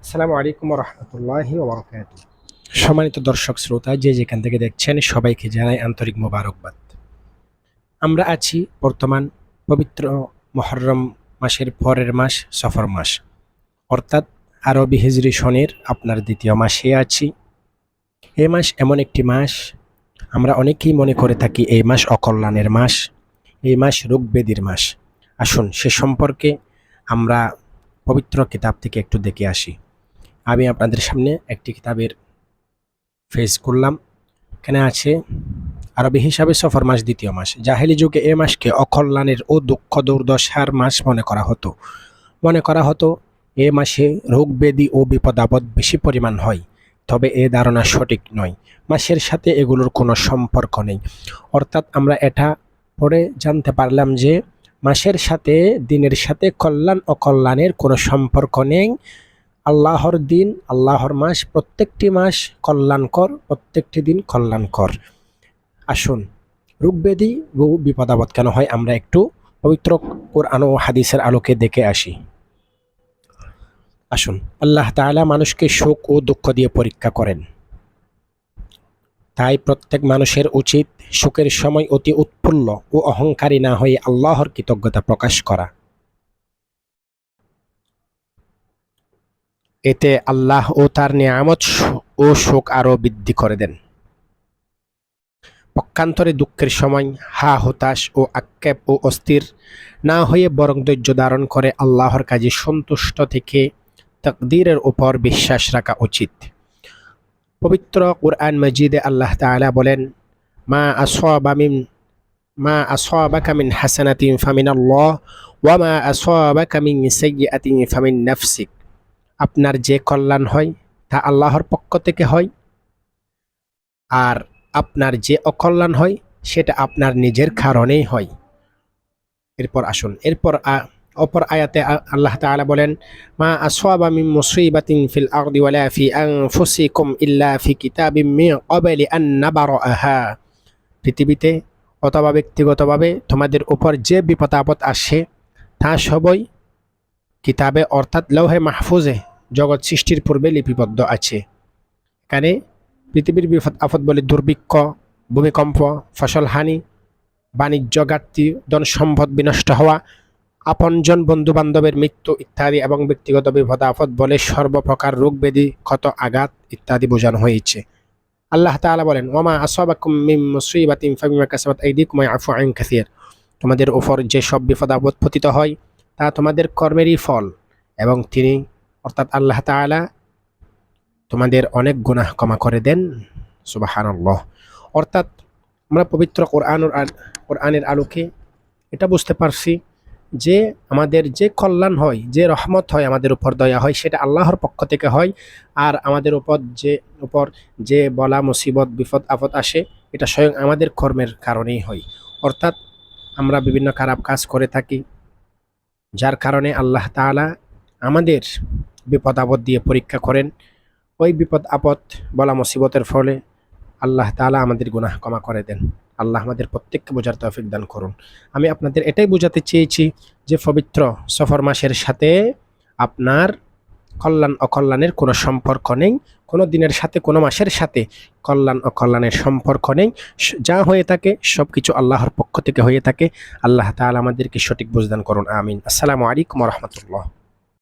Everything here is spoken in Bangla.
আসসালামু আলাইকুম রহমতুল্লাহি ওবরাকাতুহু। সম্মানিত দর্শক শ্রোতা, যে যেখান থেকে দেখছেন সবাইকে জানাই আন্তরিক মোবারকবাদ। আমরা আছি বর্তমান পবিত্র মুহররম মাসের পরের মাস সফর মাস, অর্থাৎ আরবি হিজরি সনের আপনার দ্বিতীয় মাসে আছি। এই মাস এমন একটি মাস, আমরা অনেকেই মনে করে থাকি এই মাস অকল্যাণের মাস, এই মাস রোগ ব্যাধির মাস। আসুন সে সম্পর্কে আমরা পবিত্র কিতাব থেকে একটু দেখে আসি। আমি আপনাদের সামনে একটি কিতাবের ফেস করলাম। এখানে আছে আরবি হিসাবে সফর মাস দ্বিতীয় মাস। জাহেলি যুগে এ মাসকে অকল্যাণের ও দুঃখ দুর্দশার মাস মনে করা হতো। এ মাসে রোগ ব্যাধি ও বিপদ আপদ বেশি পরিমাণ হয়, তবে এ ধারণা সঠিক নয়। মাসের সাথে এগুলোর কোনো সম্পর্ক নেই। অর্থাৎ আমরা এটা পরে জানতে পারলাম যে মাসের সাথে, দিনের সাথে কল্যাণ অকল্যাণের কোনো সম্পর্ক নেই। আল্লাহর দিন, আল্লাহর মাস, প্রত্যেকটি মাস কল্যাণকর, প্রত্যেকটি দিন কল্যাণকর। আসুন রোগ ব্যাধি ও বিপদ আপদ কেন হয় আমরা একটু পবিত্র কোরআন ও হাদিসের আলোকে দেখে আসি। আসুন, আল্লাহ তাআলা মানুষকে সুখ ও দুঃখ দিয়ে পরীক্ষা করেন। তাই প্রত্যেক মানুষের উচিত সুখের সময় অতি উৎফুল্ল ও অহংকারী না হয়ে আল্লাহর কৃতজ্ঞতা প্রকাশ করা। এতে আল্লাহ ও তার নিয়ামত ও সুখ আরো বৃদ্ধি করে দেন। পক্ষান্তরে দুঃখের সময় হতাশ ও আক্ষেপ ও অস্থির না হয়ে বরং ধৈর্য ধারণ করে আল্লাহর কাজে সন্তুষ্ট থেকে তাকদীরের উপর বিশ্বাস রাখা উচিত। পবিত্র কুরআন মাজিদে আল্লাহ তাআলা বলেন, মা আসাবাকা মিন হাসানাতিন ফামিনাল্লাহ ওয়া মা আসাবাকা মিন সাইয়্যাতিন ফামিন নাফসিক। আপনার যে কল্যাণ হয় তা আল্লাহর পক্ষ থেকে হয়, আর আপনার যে অকল্যাণ হয় সেটা আপনার নিজের কারণেই হয়। এরপর আসুন, অপর আয়াতে আল্লাহ তাআলা বলেন, মা আসাবা মিন মুসিবাতিন ফিল আরদি ওয়ালা ফি আনফুসিকুম ইল্লা ফি কিতাবিম মিন ক্বাবলি আন নাবরাহা। পৃথিবীতে অথবা ব্যক্তিগতভাবে তোমাদের উপর যে বিপদ আপদ আসে তা সবই কিতাবে, অর্থাৎ লৌহে মাহফুজে জগৎ সৃষ্টির পূর্বে লিপিবদ্ধ আছে। এখানে পৃথিবীর বিপদ আপদ বলে দুর্ভিক্ষ, ভূমিকম্প, ফসল হানি, বাণিজ্য ঘাটতি, ধন সম্পদ বিনষ্ট হওয়া, আপনজন বন্ধু বান্ধবের মৃত্যু ইত্যাদি, এবং ব্যক্তিগত বিপদ আপদ বলে সর্বপ্রকার রোগ ব্যাধি, ক্ষত আঘাত ইত্যাদি বোঝানো হয়েছে। আল্লাহ তাআলা বলেন, ওয়ামা আসাবাকুম মিন মুসিবাতিন ফাবিমা কাসাবাত আইদিকুম ওয়া ইয়াফু আন কাসীর। তোমাদের উপর যে সব বিপদ আপদ পতিত হয় তা তোমাদের কর্মেরই ফল, এবং তিনি অর্থাৎ আল্লাহ তাআলা তোমাদের অনেক গুনাহ ক্ষমা করে দেন। সুবহানাল্লাহ। অর্থাৎ আমরা পবিত্র কোরআনের আলোকে এটা বুঝতে পারছি যে আমাদের যে কল্যাণ হয়, যে রহমত হয়, আমাদের উপর দয়া হয়, সেটা আল্লাহর পক্ষ থেকে হয়। আর আমাদের উপর যে বলা মুসিবত বিপদ আপদ আসে, এটা স্বয়ং আমাদের কর্মের কারণেই হয়। অর্থাৎ আমরা বিভিন্ন খারাপ কাজ করে থাকি, যার কারণে আল্লাহ তাআলা আমাদের বিপদ আপদ দিয়ে পরীক্ষা করেন। ওই বিপদ আপদ বলা মুসিবতের ফলে আল্লাহ তাআলা আমাদের গুনাহ ক্ষমা করে দেন। আল্লাহ আমাদের প্রত্যেককে বোঝার তৌফিক দান করুন। আমি আপনাদের এটাই বোঝাতে চেয়েছি যে পবিত্র সফর মাসের সাথে আপনার কল্যাণ অকল্যাণের কোনো সম্পর্ক নেই, কোনো দিনের সাথে, কোনো মাসের সাথে কল্যাণ অকল্যাণের সম্পর্ক নেই। যা হয়ে থাকে সব কিছু আল্লাহর পক্ষ থেকে হয়ে থাকে। আল্লাহ তাআলা আমাদেরকে সঠিক বুঝদান করুন। আমিন। আসসালামু আলাইকুম ওয়া রাহমাতুল্লাহ।